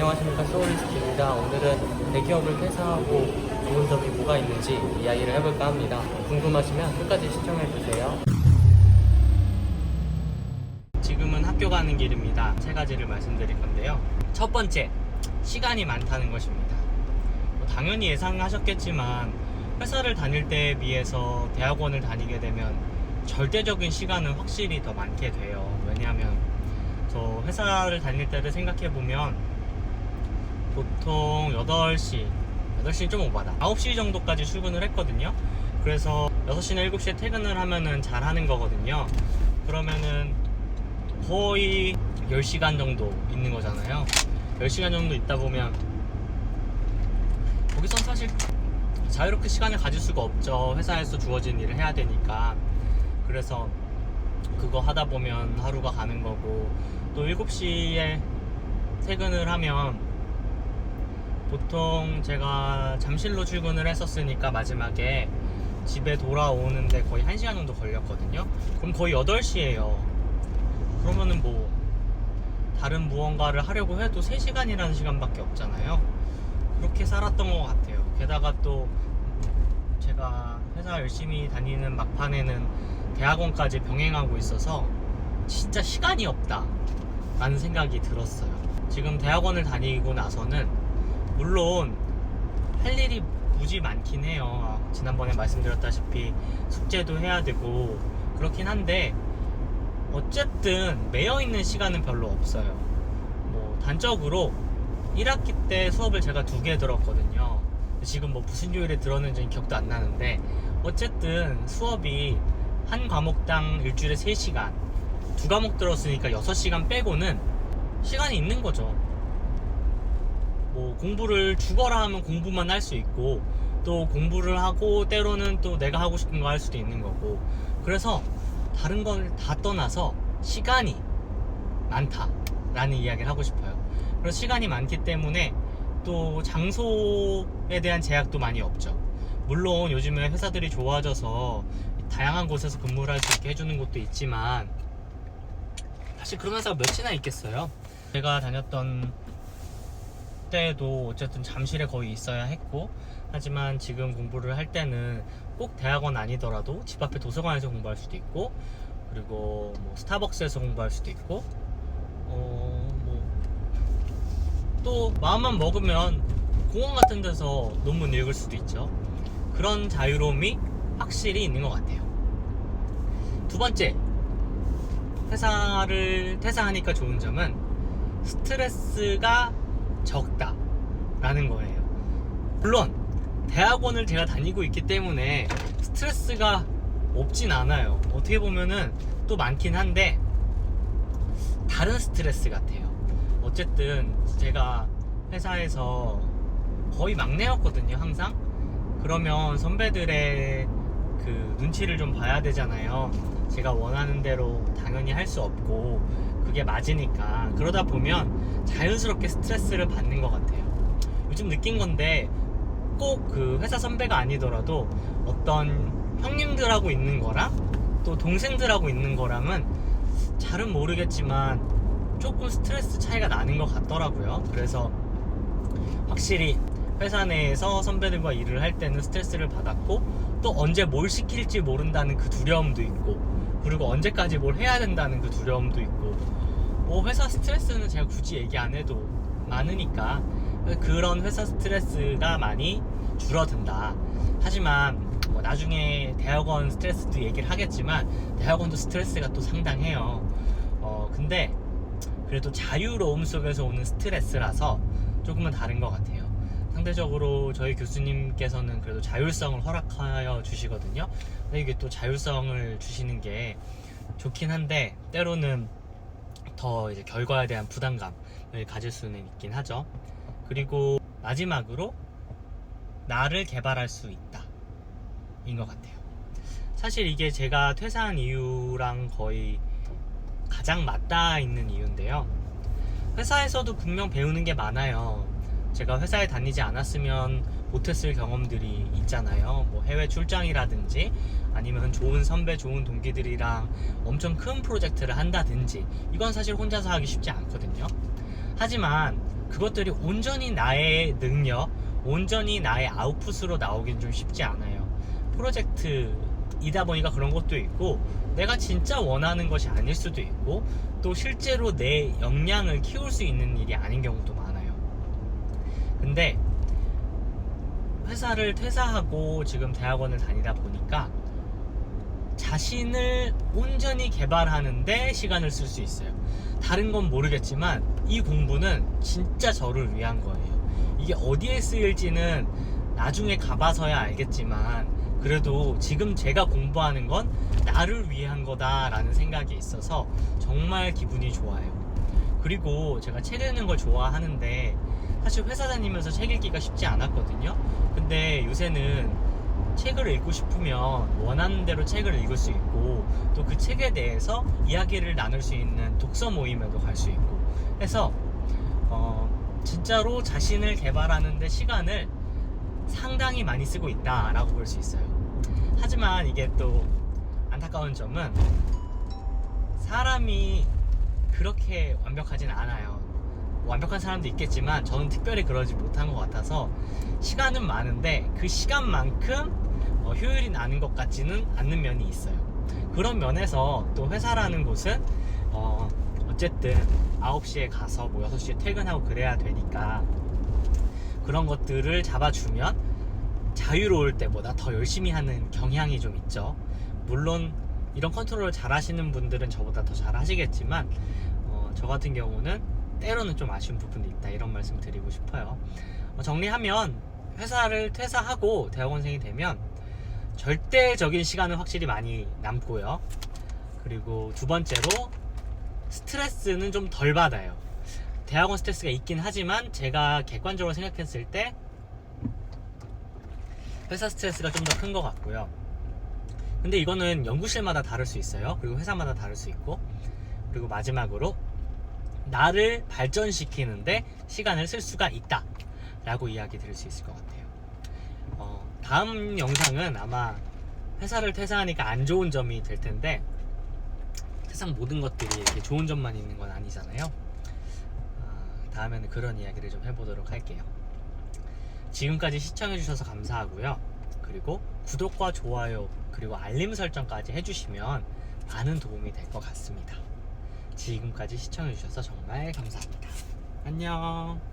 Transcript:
안녕하십니까, 소울리스트입니다. 오늘은 대기업을 퇴사하고 좋은 점이 뭐가 있는지 이야기를 해볼까 합니다. 궁금하시면 끝까지 시청해주세요. 지금은 학교 가는 길입니다. 세 가지를 말씀드릴 건데요. 첫 번째, 시간이 많다는 것입니다. 당연히 예상하셨겠지만 회사를 다닐 때에 비해서 대학원을 다니게 되면 절대적인 시간은 확실히 더 많게 돼요. 왜냐하면 저 회사를 다닐 때를 생각해보면 보통 8시는 좀 오바다, 9시 정도까지 출근을 했거든요. 그래서 6시나 7시에 퇴근을 하면은 잘 하는 거거든요. 그러면은 거의 10시간 정도 있는 거잖아요. 10시간 정도 있다 보면 거기선 사실 자유롭게 시간을 가질 수가 없죠. 회사에서 주어진 일을 해야 되니까. 그래서 그거 하다 보면 하루가 가는 거고, 또 7시에 퇴근을 하면 보통 제가 잠실로 출근을 했었으니까 마지막에 집에 돌아오는데 거의 1시간 정도 걸렸거든요. 그럼 거의 8시예요. 그러면은 뭐 다른 무언가를 하려고 해도 3시간이라는 시간밖에 없잖아요. 그렇게 살았던 것 같아요. 게다가 또 제가 회사 열심히 다니는 막판에는 대학원까지 병행하고 있어서 진짜 시간이 없다 라는 생각이 들었어요. 지금 대학원을 다니고 나서는 물론 할 일이 무지 많긴 해요. 지난번에 말씀드렸다시피 숙제도 해야 되고 그렇긴 한데 어쨌든 매여있는 시간은 별로 없어요. 뭐 단적으로 1학기 때 수업을 제가 2개 들었거든요. 지금 뭐 무슨 요일에 들었는지 기억도 안 나는데 어쨌든 수업이 한 과목당 일주일에 3시간, 2과목 들었으니까 6시간 빼고는 시간이 있는 거죠. 뭐 공부를 죽어라 하면 공부만 할 수 있고, 또 공부를 하고 때로는 또 내가 하고 싶은 거 할 수도 있는 거고, 그래서 다른 걸 다 떠나서 시간이 많다라는 이야기를 하고 싶어요. 그래서 시간이 많기 때문에 또 장소에 대한 제약도 많이 없죠. 물론 요즘에 회사들이 좋아져서 다양한 곳에서 근무를 할 수 있게 해주는 곳도 있지만 사실 그런 회사가 몇이나 있겠어요. 제가 다녔던 때도 어쨌든 잠실에 거의 있어야 했고, 하지만 지금 공부를 할 때는 꼭 대학원 아니더라도 집 앞에 도서관에서 공부할 수도 있고, 그리고 뭐 스타벅스에서 공부할 수도 있고, 또 마음만 먹으면 공원 같은 데서 논문 읽을 수도 있죠. 그런 자유로움이 확실히 있는 것 같아요. 두 번째, 회사를 퇴사하니까 좋은 점은 스트레스가 적다 라는 거예요. 물론 대학원을 제가 다니고 있기 때문에 스트레스가 없진 않아요. 어떻게 보면은 또 많긴 한데 다른 스트레스 같아요. 어쨌든 제가 회사에서 거의 막내였거든요, 항상. 그러면 선배들의 그 눈치를 좀 봐야 되잖아요. 제가 원하는 대로 당연히 할 수 없고 그게 맞으니까. 그러다 보면 자연스럽게 스트레스를 받는 것 같아요. 요즘 느낀 건데 꼭 그 회사 선배가 아니더라도 어떤 형님들하고 있는 거랑 또 동생들하고 있는 거랑은 잘은 모르겠지만 조금 스트레스 차이가 나는 것 같더라고요. 그래서 확실히 회사 내에서 선배들과 일을 할 때는 스트레스를 받았고, 또 언제 뭘 시킬지 모른다는 그 두려움도 있고, 그리고 언제까지 뭘 해야 된다는 그 두려움도 있고, 뭐 회사 스트레스는 제가 굳이 얘기 안 해도 많으니까 그런 회사 스트레스가 많이 줄어든다. 하지만 뭐 나중에 대학원 스트레스도 얘기를 하겠지만 대학원도 스트레스가 또 상당해요. 근데 그래도 자유로움 속에서 오는 스트레스라서 조금은 다른 것 같아요. 상대적으로 저희 교수님께서는 그래도 자율성을 허락하여 주시거든요. 근데 이게 또 자율성을 주시는 게 좋긴 한데 때로는 더 이제 결과에 대한 부담감을 가질 수는 있긴 하죠. 그리고 마지막으로 나를 개발할 수 있다 인 것 같아요. 사실 이게 제가 퇴사한 이유랑 거의 가장 맞닿아 있는 이유인데요. 회사에서도 분명 배우는 게 많아요. 제가 회사에 다니지 않았으면 못했을 경험들이 있잖아요. 뭐 해외 출장이라든지 아니면 좋은 선배, 좋은 동기들이랑 엄청 큰 프로젝트를 한다든지, 이건 사실 혼자서 하기 쉽지 않거든요. 하지만 그것들이 온전히 나의 능력, 온전히 나의 아웃풋으로 나오긴 좀 쉽지 않아요. 프로젝트이다 보니까 그런 것도 있고, 내가 진짜 원하는 것이 아닐 수도 있고, 또 실제로 내 역량을 키울 수 있는 일이 아닌 경우도 많아요. 근데 회사를 퇴사하고 지금 대학원을 다니다 보니까 자신을 온전히 개발하는데 시간을 쓸 수 있어요. 다른 건 모르겠지만 이 공부는 진짜 저를 위한 거예요. 이게 어디에 쓰일지는 나중에 가봐서야 알겠지만, 그래도 지금 제가 공부하는 건 나를 위한 거다라는 생각이 있어서 정말 기분이 좋아요. 그리고 제가 책 읽는 걸 좋아하는데 사실 회사 다니면서 책 읽기가 쉽지 않았거든요. 근데 요새는 책을 읽고 싶으면 원하는 대로 책을 읽을 수 있고, 또 그 책에 대해서 이야기를 나눌 수 있는 독서 모임에도 갈 수 있고 해서 진짜로 자신을 개발하는 데 시간을 상당히 많이 쓰고 있다라고 볼 수 있어요. 하지만 이게 또 안타까운 점은 사람이 그렇게 완벽하진 않아요. 완벽한 사람도 있겠지만 저는 특별히 그러지 못한 것 같아서 시간은 많은데 그 시간만큼 효율이 나는 것 같지는 않는 면이 있어요. 그런 면에서 또 회사라는 곳은 어쨌든 9시에 가서 뭐 6시에 퇴근하고 그래야 되니까 그런 것들을 잡아주면 자유로울 때보다 더 열심히 하는 경향이 좀 있죠. 물론 이런 컨트롤을 잘 하시는 분들은 저보다 더 잘 하시겠지만 저 같은 경우는 때로는 좀 아쉬운 부분이 있다, 이런 말씀 드리고 싶어요. 정리하면 회사를 퇴사하고 대학원생이 되면 절대적인 시간은 확실히 많이 남고요. 그리고 두 번째로 스트레스는 좀 덜 받아요. 대학원 스트레스가 있긴 하지만 제가 객관적으로 생각했을 때 회사 스트레스가 좀 더 큰 것 같고요. 근데 이거는 연구실마다 다를 수 있어요. 그리고 회사마다 다를 수 있고, 그리고 마지막으로 나를 발전시키는데 시간을 쓸 수가 있다 라고 이야기 드릴 수 있을 것 같아요. 다음 영상은 아마 회사를 퇴사하니까 안 좋은 점이 될 텐데, 세상 모든 것들이 이렇게 좋은 점만 있는 건 아니잖아요. 다음에는 그런 이야기를 좀 해보도록 할게요. 지금까지 시청해주셔서 감사하고요. 그리고 구독과 좋아요 그리고 알림 설정까지 해주시면 많은 도움이 될 것 같습니다. 지금까지 시청해주셔서 정말 감사합니다. 안녕.